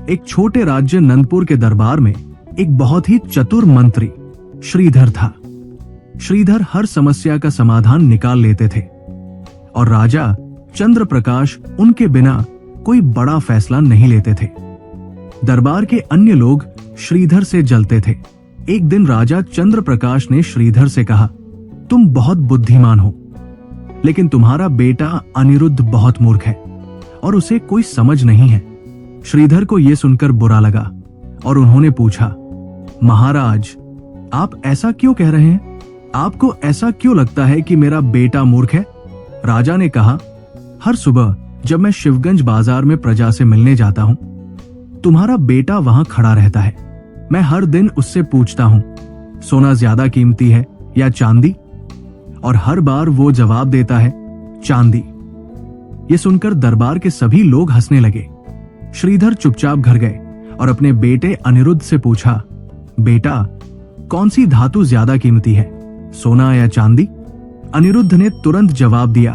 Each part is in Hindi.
एक छोटे राज्य नंदपुर के दरबार में एक बहुत ही चतुर मंत्री श्रीधर था। श्रीधर हर समस्या का समाधान निकाल लेते थे और राजा चंद्र प्रकाश उनके बिना कोई बड़ा फैसला नहीं लेते थे। दरबार के अन्य लोग श्रीधर से जलते थे। एक दिन राजा चंद्र प्रकाश ने श्रीधर से कहा, तुम बहुत बुद्धिमान हो, लेकिन तुम्हारा बेटा अनिरुद्ध बहुत मूर्ख है और उसे कोई समझ नहीं है। श्रीधर को यह सुनकर बुरा लगा और उन्होंने पूछा, महाराज, आप ऐसा क्यों कह रहे हैं? आपको ऐसा क्यों लगता है कि मेरा बेटा मूर्ख है? राजा ने कहा, हर सुबह जब मैं शिवगंज बाजार में प्रजा से मिलने जाता हूं, तुम्हारा बेटा वहां खड़ा रहता है। मैं हर दिन उससे पूछता हूं, सोना ज्यादा कीमती है या चांदी? और हर बार वो जवाब देता है, चांदी। ये सुनकर दरबार के सभी लोग हंसने लगे। श्रीधर चुपचाप घर गए और अपने बेटे अनिरुद्ध से पूछा, बेटा, कौन सी धातु ज्यादा कीमती है, सोना या चांदी? अनिरुद्ध ने तुरंत जवाब दिया,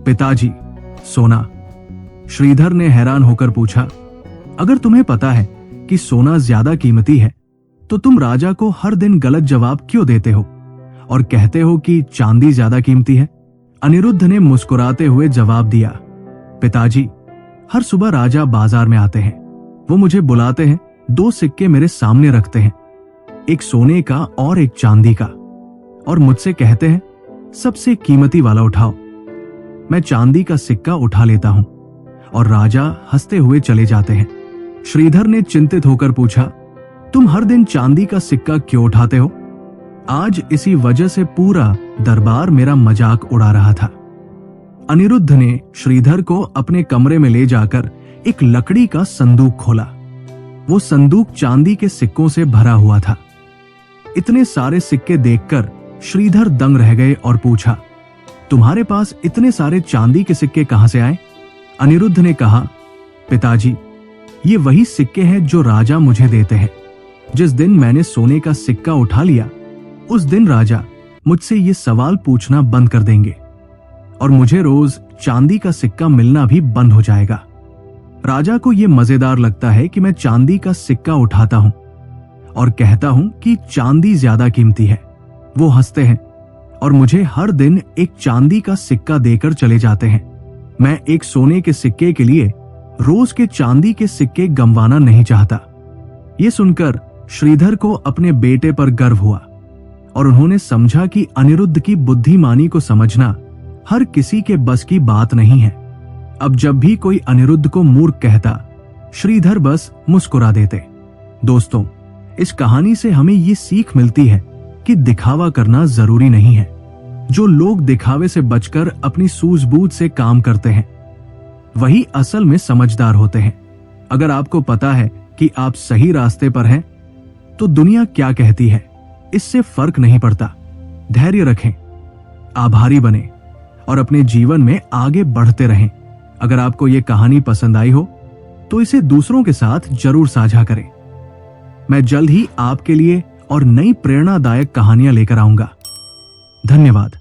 पिताजी, सोना। श्रीधर ने हैरान होकर पूछा, अगर तुम्हें पता है कि सोना ज्यादा कीमती है, तो तुम राजा को हर दिन गलत जवाब क्यों देते हो और कहते हो कि चांदी ज्यादा कीमती है? अनिरुद्ध ने मुस्कुराते हुए जवाब दिया, पिताजी, हर सुबह राजा बाजार में आते हैं। वो मुझे बुलाते हैं, 2 सिक्के मेरे सामने रखते हैं, एक सोने का और एक चांदी का, और मुझसे कहते हैं, सबसे कीमती वाला उठाओ। मैं चांदी का सिक्का उठा लेता हूं और राजा हंसते हुए चले जाते हैं। श्रीधर ने चिंतित होकर पूछा, तुम हर दिन चांदी का सिक्का क्यों उठाते हो? आज इसी वजह से पूरा दरबार मेरा मजाक उड़ा रहा था। अनिरुद्ध ने श्रीधर को अपने कमरे में ले जाकर एक लकड़ी का संदूक खोला। वो संदूक चांदी के सिक्कों से भरा हुआ था। इतने सारे सिक्के देखकर श्रीधर दंग रह गए और पूछा, तुम्हारे पास इतने सारे चांदी के सिक्के कहां से आए? अनिरुद्ध ने कहा, पिताजी, ये वही सिक्के हैं जो राजा मुझे देते हैं। जिस दिन मैंने सोने का सिक्का उठा लिया, उस दिन राजा मुझसे ये सवाल पूछना बंद कर देंगे और मुझे रोज चांदी का सिक्का मिलना भी बंद हो जाएगा। राजा को यह मजेदार लगता है कि मैं चांदी का सिक्का उठाता हूं और कहता हूं कि चांदी ज्यादा कीमती है। वो हंसते हैं और मुझे हर दिन एक चांदी का सिक्का देकर चले जाते हैं। मैं एक सोने के सिक्के के लिए रोज के चांदी के सिक्के गंवाना नहीं चाहता। ये सुनकर श्रीधर को अपने बेटे पर गर्व हुआ और उन्होंने समझा कि अनिरुद्ध की बुद्धिमानी को समझना हर किसी के बस की बात नहीं है। अब जब भी कोई अनिरुद्ध को मूर्ख कहता, श्रीधर बस मुस्कुरा देते। दोस्तों, इस कहानी से हमें ये सीख मिलती है कि दिखावा करना जरूरी नहीं है। जो लोग दिखावे से बचकर अपनी सूझबूझ से काम करते हैं, वही असल में समझदार होते हैं। अगर आपको पता है कि आप सही रास्ते पर हैं, तो दुनिया क्या कहती है इससे फर्क नहीं पड़ता। धैर्य रखें, आभारी बने और अपने जीवन में आगे बढ़ते रहें। अगर आपको ये कहानी पसंद आई हो तो इसे दूसरों के साथ जरूर साझा करें। मैं जल्द ही आपके लिए और नई प्रेरणादायक कहानियां लेकर आऊंगा। धन्यवाद।